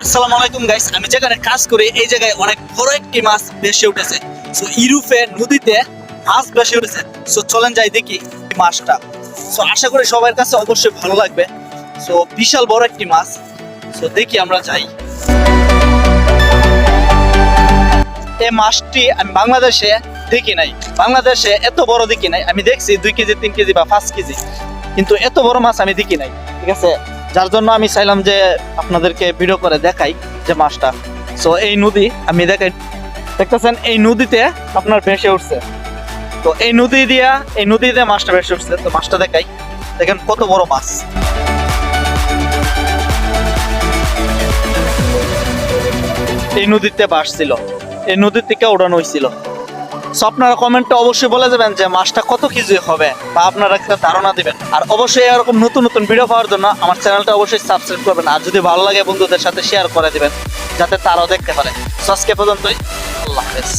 আসসালামু আলাইকুম গাইস, আমি যেখানে কাজ করি এই জায়গায় অনেক বড় একটি মাছ ভেসে উঠেছে। সো ইউরোপে নদীতে মাছ ভেসে উঠেছে। সো চলেন যাই দেখি এই মাছটা। সো আশা করি সবার কাছে অবশ্যই ভালো লাগবে। সো বিশাল বড় একটি মাছ। সো দেখি আমরা যাই। এই মাছটি আমি বাংলাদেশে দেখি নাই, বাংলাদেশে এত বড় দেখি নাই। আমি দেখছি 2 কেজি 3 কেজি বা 5 কেজি, কিন্তু এত বড় মাছ আমি দেখি নাই। ঠিক আছে, যার জন্য আমি চাইলাম যে আপনাদেরকে ভিডিও করে দেখাই যে মাছটা। সো এই নদী আমি দেখাই, দেখতেছেন এই নদীতে আপনার ভেসে উঠছে। তো এই নদীতে মাছটা ভেসে উঠছে। তো মাছটা দেখাই, দেখেন কত বড় মাছ। এই নদীতে ভাসছিল, এই নদী থেকে উড়ানো হয়েছিল। সো আপনারা কমেন্টে অবশ্যই বলে যাবেন যে মাছটা কত কেজি হবে, বা আপনারা একটা ধারণা দিবেন। আর অবশ্যই এরকম নতুন নতুন ভিডিও পাওয়ার জন্য আমার চ্যানেলটা অবশ্যই সাবস্ক্রাইব করবেন। আর যদি ভালো লাগে বন্ধুদের সাথে শেয়ার করে দিবেন, যাতে তারাও দেখতে পারে। সো আজকে পর্যন্তই, আল্লাহ হাফেজ।